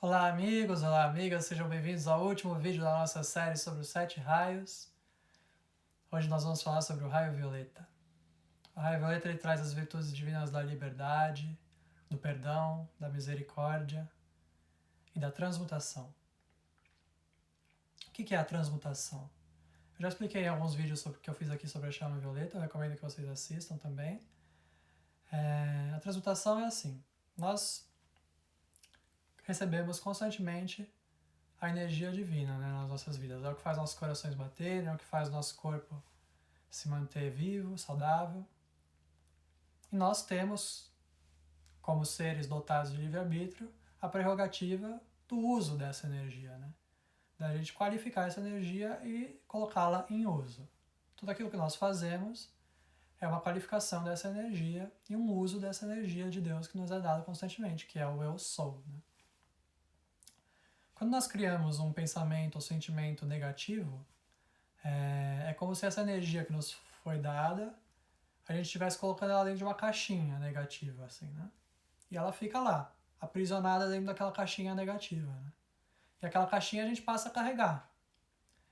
Olá amigos, olá amigas, sejam bem-vindos ao último vídeo da nossa série sobre os 7 raios. Hoje nós vamos falar sobre o raio violeta. O raio violeta ele traz as virtudes divinas da liberdade, do perdão, da misericórdia e da transmutação. O que é a transmutação? Eu já expliquei em alguns vídeos que eu fiz aqui sobre a chama violeta, eu recomendo que vocês assistam também. A transmutação é assim, nós recebemos constantemente a energia divina, né, nas nossas vidas. É o que faz nossos corações baterem, é o que faz nosso corpo se manter vivo, saudável. E nós temos, como seres dotados de livre-arbítrio, a prerrogativa do uso dessa energia, né? Da gente qualificar essa energia e colocá-la em uso. Tudo aquilo que nós fazemos é uma qualificação dessa energia e um uso dessa energia de Deus que nos é dado constantemente, que é o eu sou, né? Quando nós criamos um pensamento ou sentimento negativo, é como se essa energia que nos foi dada, a gente estivesse colocando ela dentro de uma caixinha negativa, assim, né? E ela fica lá, aprisionada dentro daquela caixinha negativa, né? E aquela caixinha a gente passa a carregar.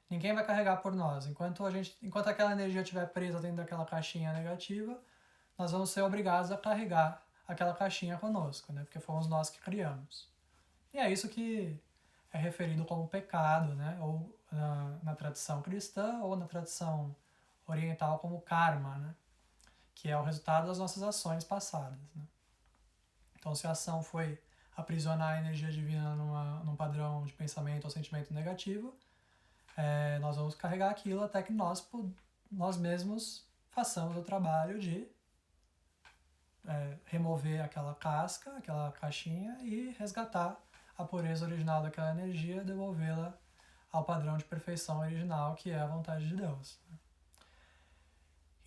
Ninguém vai carregar por nós. Enquanto aquela energia estiver presa dentro daquela caixinha negativa, nós vamos ser obrigados a carregar aquela caixinha conosco, né? Porque fomos nós que criamos. E é isso que é referido como pecado, né? Ou na tradição cristã ou na tradição oriental como karma, né? Que é o resultado das nossas ações passadas, né? Então, se a ação foi aprisionar a energia divina num padrão de pensamento ou sentimento negativo, nós vamos carregar aquilo até que nós mesmos façamos o trabalho de remover aquela casca, aquela caixinha e resgatar a pureza original daquela energia, devolvê-la ao padrão de perfeição original que é a vontade de Deus.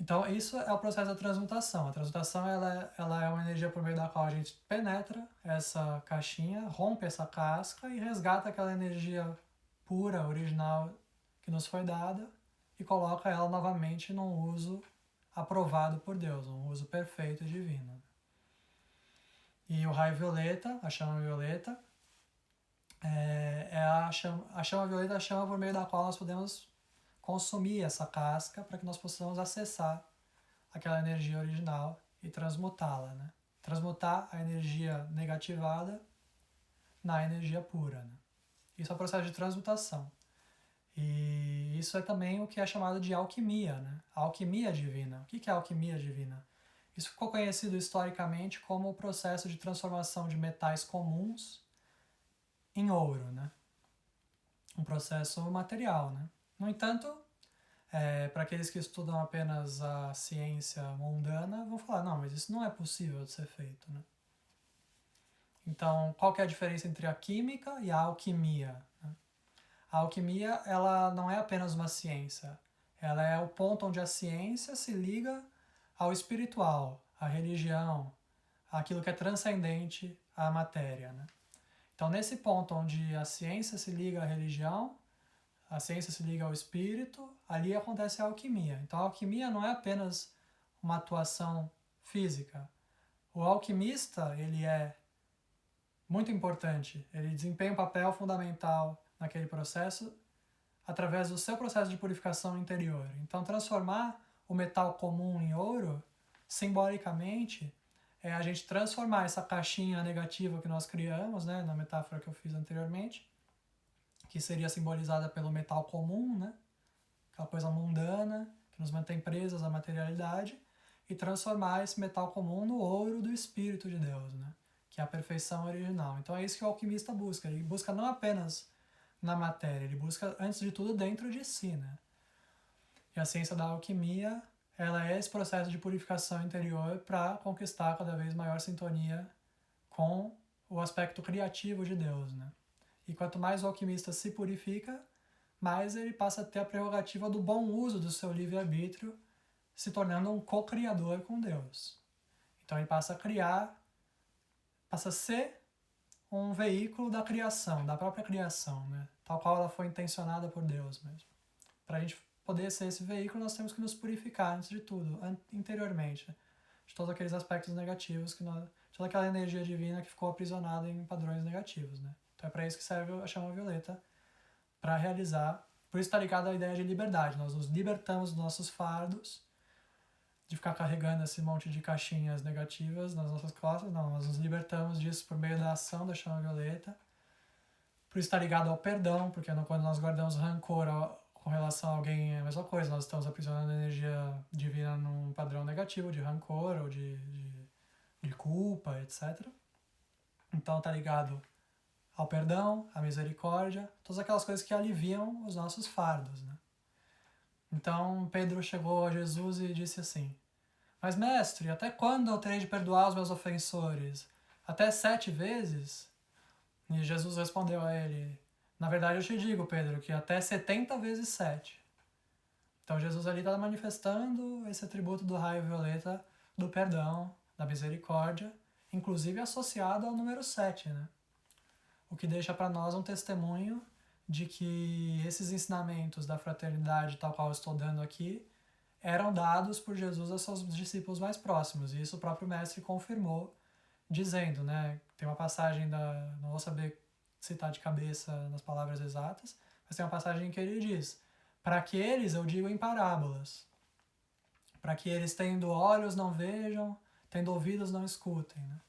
Então isso é o processo da transmutação. A transmutação ela é uma energia por meio da qual a gente penetra essa caixinha, rompe essa casca e resgata aquela energia pura, original que nos foi dada e coloca ela novamente num uso aprovado por Deus, um uso perfeito e divino. E o raio violeta, a chama violeta, a chama violeta, a chama por meio da qual nós podemos consumir essa casca para que nós possamos acessar aquela energia original e transmutá-la, né? Transmutar a energia negativada na energia pura, né? Isso é o processo de transmutação. E isso é também o que é chamado de alquimia, né? A alquimia divina. O que é a alquimia divina? Isso ficou conhecido historicamente como o processo de transformação de metais comuns em ouro, né? Um processo material, né? No entanto, para aqueles que estudam apenas a ciência mundana, vão falar, não, mas isso não é possível de ser feito, né? Então, qual que é a diferença entre a química e a alquimia, né? A alquimia, ela não é apenas uma ciência, ela é o ponto onde a ciência se liga ao espiritual, à religião, àquilo que é transcendente à matéria, né? Então, nesse ponto onde a ciência se liga à religião, a ciência se liga ao espírito, ali acontece a alquimia. Então, a alquimia não é apenas uma atuação física. O alquimista, ele é muito importante, ele desempenha um papel fundamental naquele processo através do seu processo de purificação interior. Então, transformar o metal comum em ouro, simbolicamente, é a gente transformar essa caixinha negativa que nós criamos, né, na metáfora que eu fiz anteriormente, que seria simbolizada pelo metal comum, né, aquela coisa mundana, que nos mantém presos à materialidade, e transformar esse metal comum no ouro do Espírito de Deus, né, que é a perfeição original. Então é isso que o alquimista busca. Ele busca não apenas na matéria, ele busca, antes de tudo, dentro de si, né. E a ciência da alquimia, ela é esse processo de purificação interior para conquistar cada vez maior sintonia com o aspecto criativo de Deus, né. E quanto mais o alquimista se purifica, mais ele passa a ter a prerrogativa do bom uso do seu livre-arbítrio, se tornando um co-criador com Deus. Então ele passa a criar, passa a ser um veículo da criação, da própria criação, né? Tal qual ela foi intencionada por Deus mesmo. Para a gente poder ser esse veículo, nós temos que nos purificar, antes de tudo, interiormente, de todos aqueles aspectos negativos, toda aquela energia divina que ficou aprisionada em padrões negativos, né? Então é para isso que serve a chama violeta, para realizar. Por isso está ligado à ideia de liberdade. Nós nos libertamos dos nossos fardos, de ficar carregando esse monte de caixinhas negativas nas nossas costas. Não, nós nos libertamos disso por meio da ação da chama violeta. Por isso está ligado ao perdão, porque quando nós guardamos rancor com relação a alguém é a mesma coisa. Nós estamos aprisionando a energia divina num padrão negativo de rancor ou de culpa, etc. Então está ligado ao perdão, à misericórdia, todas aquelas coisas que aliviam os nossos fardos, né? Então Pedro chegou a Jesus e disse assim: mas mestre, até quando eu terei de perdoar os meus ofensores? Até 7 vezes? E Jesus respondeu a ele: na verdade eu te digo, Pedro, que até 70 vezes 7. Então Jesus ali está manifestando esse atributo do raio violeta, do perdão, da misericórdia, inclusive associado ao número 7, né? O que deixa para nós um testemunho de que esses ensinamentos da fraternidade, tal qual eu estou dando aqui, eram dados por Jesus aos seus discípulos mais próximos. E isso o próprio mestre confirmou, dizendo, né? Tem uma passagem não vou saber citar de cabeça nas palavras exatas, mas tem uma passagem que ele diz: para aqueles eu digo em parábolas, para que eles tendo olhos não vejam, tendo ouvidos não escutem, né?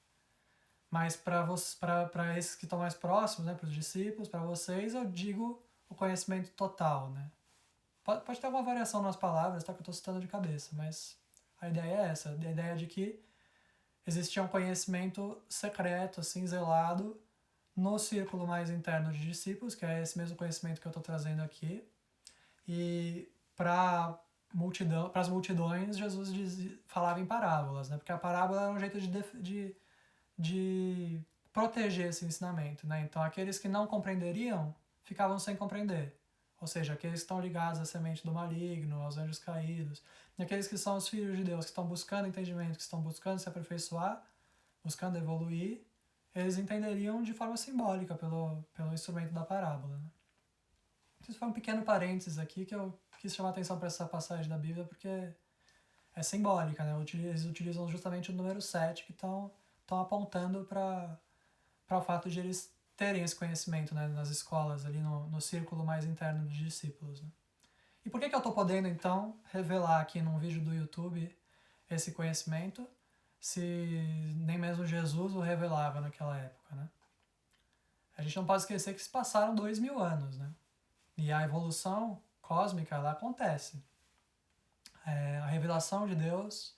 Mas para esses que estão mais próximos, né, para os discípulos, para vocês, eu digo o conhecimento total, né? Pode ter alguma variação nas palavras, tá, que eu estou citando de cabeça, mas a ideia é essa, a ideia de que existia um conhecimento secreto, assim, zelado, no círculo mais interno de discípulos, que é esse mesmo conhecimento que eu estou trazendo aqui, e para as multidões, Jesus falava em parábolas, né? Porque a parábola era um jeito de proteger esse ensinamento, né? Então aqueles que não compreenderiam ficavam sem compreender, ou seja, aqueles que estão ligados à semente do maligno, aos anjos caídos, e aqueles que são os filhos de Deus, que estão buscando entendimento, que estão buscando se aperfeiçoar, buscando evoluir, eles entenderiam de forma simbólica pelo instrumento da parábola, né? Isso foi um pequeno parênteses aqui que eu quis chamar a atenção para essa passagem da Bíblia, porque é simbólica, né? Eles utilizam justamente o número 7 que estão apontando para o fato de eles terem esse conhecimento, né, nas escolas, ali no círculo mais interno de discípulos, né? E por que eu estou podendo, então, revelar aqui num vídeo do YouTube esse conhecimento, se nem mesmo Jesus o revelava naquela época, né? A gente não pode esquecer que se passaram 2000 anos, né? E a evolução cósmica, ela acontece. A revelação de Deus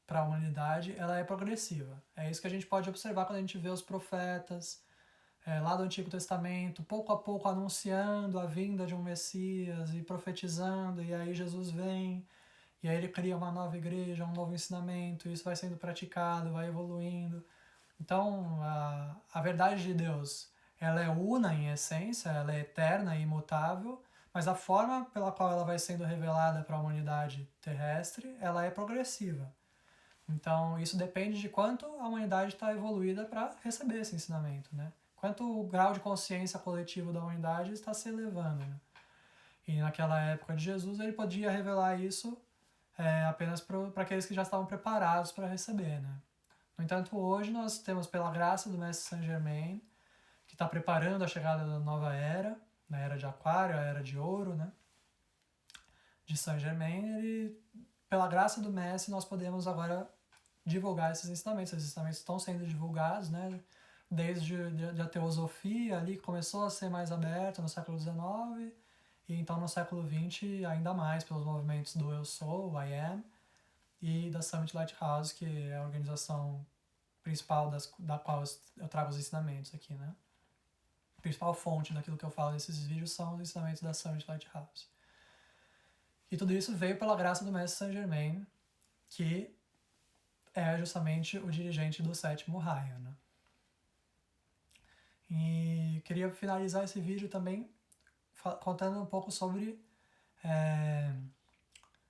para a humanidade, ela é progressiva. É isso que a gente pode observar quando a gente vê os profetas lá do Antigo Testamento, pouco a pouco anunciando a vinda de um Messias e profetizando, e aí Jesus vem, e aí ele cria uma nova igreja, um novo ensinamento, e isso vai sendo praticado, vai evoluindo. Então, a verdade de Deus, ela é una em essência, ela é eterna e imutável, mas a forma pela qual ela vai sendo revelada para a humanidade terrestre, ela é progressiva. Então, isso depende de quanto a humanidade está evoluída para receber esse ensinamento, né? Quanto o grau de consciência coletivo da humanidade está se elevando, né? E naquela época de Jesus, ele podia revelar isso apenas para aqueles que já estavam preparados para receber, né? No entanto, hoje nós temos, pela graça do Mestre Saint Germain, que está preparando a chegada da nova era, na era de Aquário, a era de Ouro, né? De Saint Germain, pela graça do Mestre, nós podemos agora divulgar esses ensinamentos. Esses ensinamentos estão sendo divulgados, né? Desde a teosofia ali começou a ser mais aberta no século XIX, e então no século XX ainda mais pelos movimentos do Eu Sou, o I Am, e da Summit Lighthouse, que é a organização principal da qual eu trago os ensinamentos aqui, né? A principal fonte daquilo que eu falo nesses vídeos são os ensinamentos da Summit Lighthouse. E tudo isso veio pela graça do Mestre Saint Germain, que é justamente o dirigente do 7º raio, né? E queria finalizar esse vídeo também contando um pouco sobre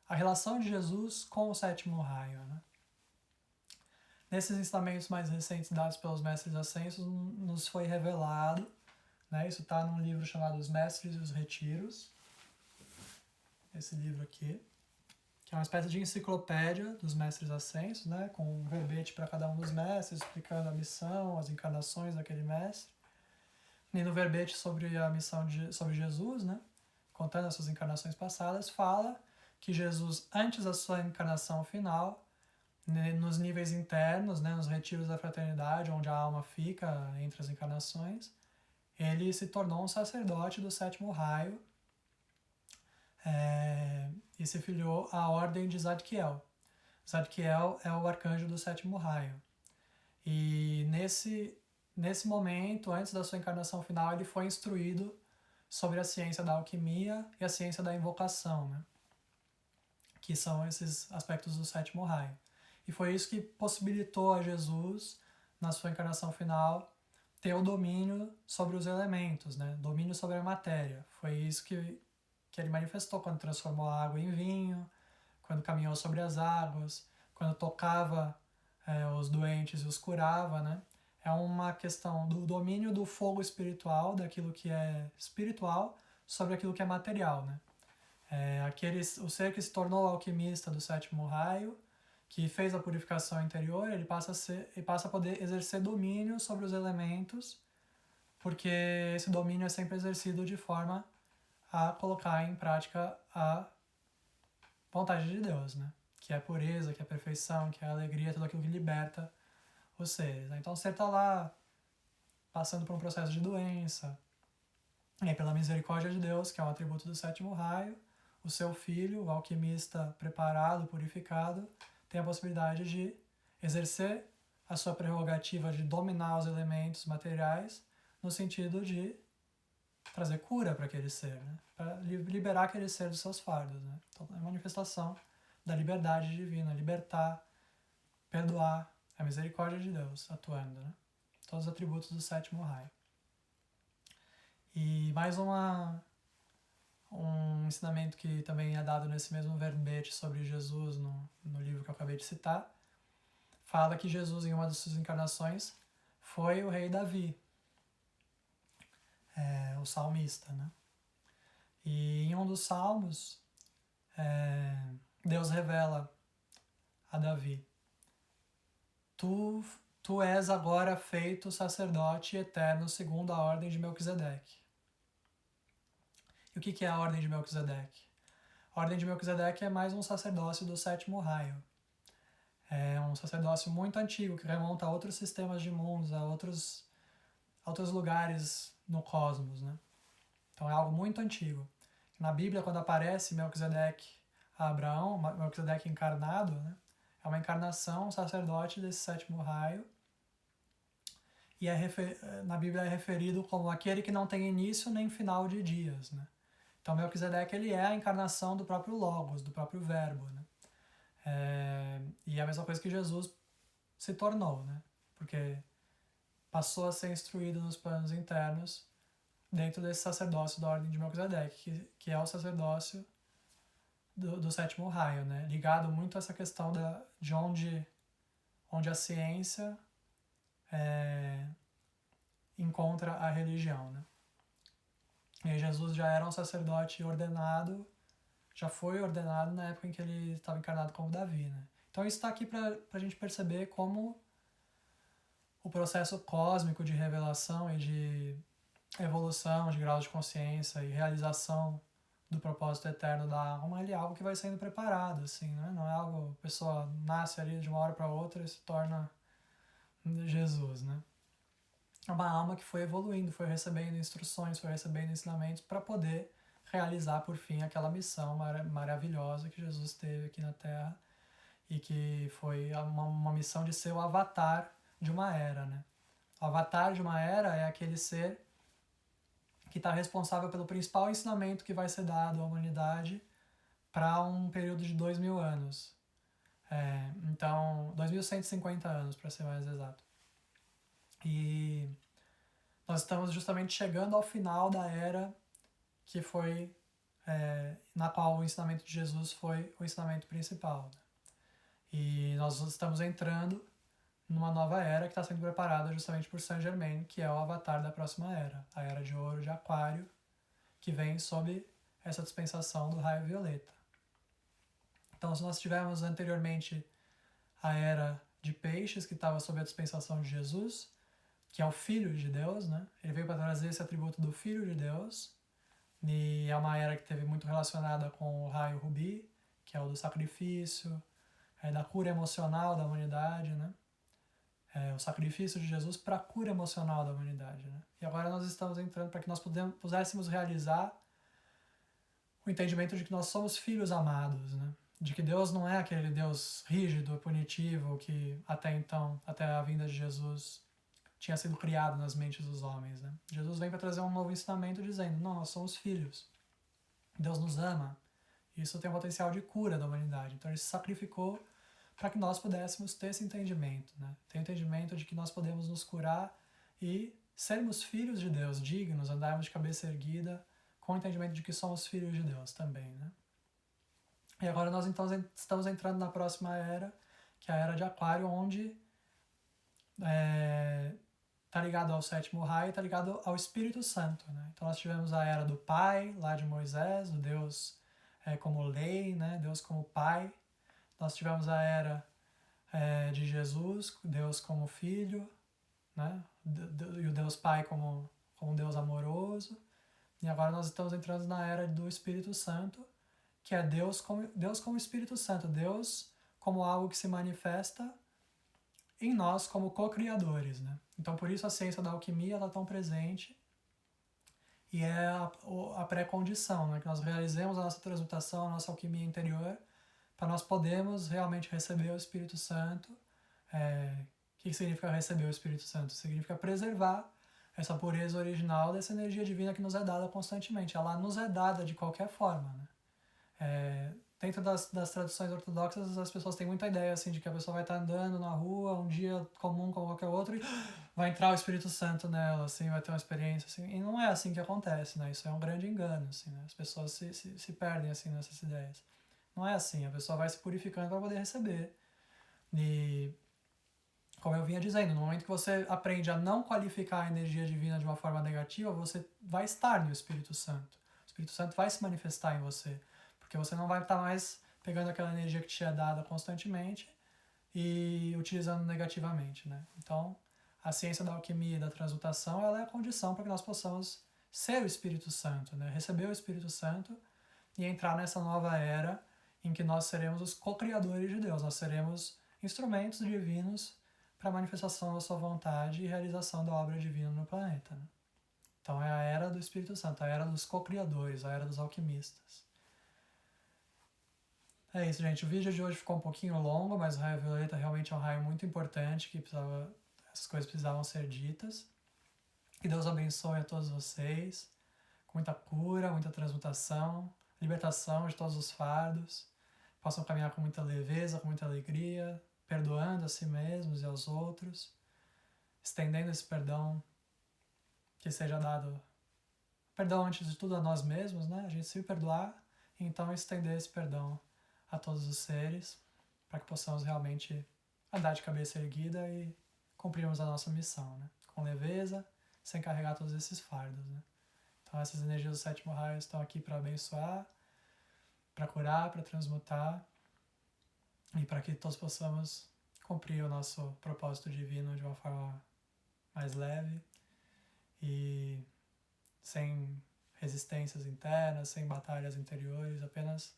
a relação de Jesus com o 7º raio, né? Nesses ensinamentos mais recentes dados pelos Mestres Ascensos, nos foi revelado, né? Isso está num livro chamado Os Mestres e os Retiros, esse livro aqui, que é uma espécie de enciclopédia dos Mestres Ascensos, né? Com um verbete para cada um dos mestres, explicando a missão, as encarnações daquele mestre. E no verbete sobre a missão sobre Jesus, né, contando as suas encarnações passadas, fala que Jesus, antes da sua encarnação final, nos níveis internos, né, nos retiros da fraternidade, onde a alma fica entre as encarnações, ele se tornou um sacerdote do sétimo raio e se filiou à ordem de Zadkiel. Zadkiel é o arcanjo do sétimo raio. E nesse momento, antes da sua encarnação final, ele foi instruído sobre a ciência da alquimia e a ciência da invocação, né? Que são esses aspectos do sétimo raio. E foi isso que possibilitou a Jesus, na sua encarnação final, ter o domínio sobre os elementos, né? Domínio sobre a matéria. Foi isso que ele manifestou quando transformou a água em vinho, quando caminhou sobre as águas, quando tocava os doentes e os curava, né? É uma questão do domínio do fogo espiritual, daquilo que é espiritual, sobre aquilo que é material, né? O ser que se tornou alquimista do sétimo raio, que fez a purificação interior, ele passa a poder exercer domínio sobre os elementos, porque esse domínio é sempre exercido de forma a colocar em prática a vontade de Deus, né? Que é a pureza, que é a perfeição, que é a alegria, tudo aquilo que liberta os seres. Então, o ser está lá passando por um processo de doença, e aí, pela misericórdia de Deus, que é um atributo do sétimo raio, o seu filho, o alquimista preparado, purificado, tem a possibilidade de exercer a sua prerrogativa de dominar os elementos materiais no sentido de trazer cura para aquele ser, né? Para liberar aquele ser dos seus fardos, né? Então é uma manifestação da liberdade divina, libertar, perdoar, a misericórdia de Deus atuando, né? Todos os atributos do sétimo raio. E mais um ensinamento que também é dado nesse mesmo verbete sobre Jesus no livro que eu acabei de citar, fala que Jesus, em uma das suas encarnações, foi o rei Davi, o salmista, né? E em um dos salmos, Deus revela a Davi: Tu és agora feito sacerdote eterno segundo a ordem de Melquisedeque. E o que é a ordem de Melquisedeque? A ordem de Melquisedeque é mais um sacerdócio do sétimo raio. É um sacerdócio muito antigo, que remonta a outros sistemas de mundos, a outros lugares no cosmos, né? Então é algo muito antigo. Na Bíblia, quando aparece Melquisedeque a Abraão, Melquisedeque encarnado, né? É uma encarnação, um sacerdote desse sétimo raio, e na Bíblia é referido como aquele que não tem início nem final de dias, né? Então Melquisedeque, ele é a encarnação do próprio Logos, do próprio Verbo, né? E é a mesma coisa que Jesus se tornou, né? Porque passou a ser instruído nos planos internos dentro desse sacerdócio da ordem de Melquisedeque, que é o sacerdócio do sétimo raio, né? Ligado muito a essa questão de onde a ciência encontra a religião, né? E Jesus já era um sacerdote ordenado, já foi ordenado na época em que ele estava encarnado como Davi, né? Então isso está aqui para a gente perceber como o processo cósmico de revelação e de evolução de graus de consciência e realização do propósito eterno da alma, ele é algo que vai sendo preparado, assim, né? Não é algo, a pessoa nasce ali de uma hora para outra e se torna Jesus, né? É uma alma que foi evoluindo, foi recebendo instruções, foi recebendo ensinamentos para poder realizar, por fim, aquela missão maravilhosa que Jesus teve aqui na Terra e que foi uma missão de ser o avatar de uma era, né? O avatar de uma era é aquele ser que está responsável pelo principal ensinamento que vai ser dado à humanidade para um período de 2000 anos. Então, 2150 anos, para ser mais exato. E nós estamos justamente chegando ao final da era que foi, na qual o ensinamento de Jesus foi o ensinamento principal, né? E nós estamos entrando numa nova era que está sendo preparada justamente por Saint Germain, que é o avatar da próxima era, a era de ouro de Aquário, que vem sob essa dispensação do raio violeta. Então, se nós tivemos anteriormente a era de Peixes, que estava sob a dispensação de Jesus, que é o Filho de Deus, né? Ele veio para trazer esse atributo do Filho de Deus, e é uma era que teve muito relacionada com o raio rubi, que é o do sacrifício, da cura emocional da humanidade, né? O sacrifício de Jesus para a cura emocional da humanidade, né? E agora nós estamos entrando para que nós pudéssemos realizar o entendimento de que nós somos filhos amados, né? De que Deus não é aquele Deus rígido, punitivo, que até então, até a vinda de Jesus, tinha sido criado nas mentes dos homens, né? Jesus vem para trazer um novo ensinamento dizendo, não, nós somos filhos. Deus nos ama. Isso tem o potencial de cura da humanidade. Então ele se sacrificou para que nós pudéssemos ter esse entendimento, né? Ter o entendimento de que nós podemos nos curar e sermos filhos de Deus, dignos, andarmos de cabeça erguida, com o entendimento de que somos filhos de Deus também, né? E agora nós então estamos entrando na próxima era, que é a era de Aquário, onde está ligado ao sétimo raio, está ligado ao Espírito Santo, né? Então nós tivemos a era do Pai, lá de Moisés, do Deus como lei, né? Deus como Pai. Nós tivemos a era de Jesus, Deus como Filho, né? E o Deus Pai como um Deus amoroso. E agora nós estamos entrando na era do Espírito Santo, que é Deus como Espírito Santo, Deus como algo que se manifesta em nós como co-criadores, né? Então por isso a ciência da alquimia está tão presente e é a pré-condição, né? Que nós realizemos a nossa transmutação, a nossa alquimia interior, para nós podermos realmente receber o Espírito Santo. O que significa receber o Espírito Santo? Significa preservar essa pureza original dessa energia divina que nos é dada constantemente. Ela nos é dada de qualquer forma, né? Dentro das tradições ortodoxas, as pessoas têm muita ideia assim, de que a pessoa vai estar andando na rua, um dia comum como qualquer outro, e vai entrar o Espírito Santo nela, assim, vai ter uma experiência. Assim, e não é assim que acontece, né? Isso é um grande engano. Assim, né? As pessoas se perdem assim, nessas ideias. Não é assim, a pessoa vai se purificando para poder receber. E, como eu vinha dizendo, no momento que você aprende a não qualificar a energia divina de uma forma negativa, você vai estar no Espírito Santo. O Espírito Santo vai se manifestar em você. Porque você não vai estar mais pegando aquela energia que te é dada constantemente e utilizando negativamente, né? Então, a ciência da alquimia e da transmutação, ela é a condição para que nós possamos ser o Espírito Santo, né? Receber o Espírito Santo e entrar nessa nova era em que nós seremos os co-criadores de Deus. Nós seremos instrumentos divinos para a manifestação da sua vontade e realização da obra divina no planeta, né? Então, é a era do Espírito Santo, a era dos co-criadores, a era dos alquimistas. É isso, gente. O vídeo de hoje ficou um pouquinho longo, mas o raio violeta realmente é um raio muito importante, que essas coisas precisavam ser ditas. Que Deus abençoe a todos vocês, com muita cura, muita transmutação, libertação de todos os fardos, possam caminhar com muita leveza, com muita alegria, perdoando a si mesmos e aos outros, estendendo esse perdão que seja dado, perdão antes de tudo a nós mesmos, né? A gente se perdoar e então estender esse perdão a todos os seres, para que possamos realmente andar de cabeça erguida e cumprirmos a nossa missão, né? Com leveza, sem carregar todos esses fardos, né? Então essas energias do sétimo raio estão aqui para abençoar, para curar, para transmutar e para que todos possamos cumprir o nosso propósito divino de uma forma mais leve e sem resistências internas, sem batalhas interiores, apenas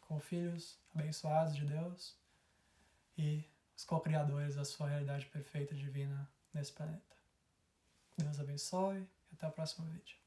como filhos abençoados de Deus e os co-criadores da sua realidade perfeita divina nesse planeta. Deus abençoe e até o próximo vídeo.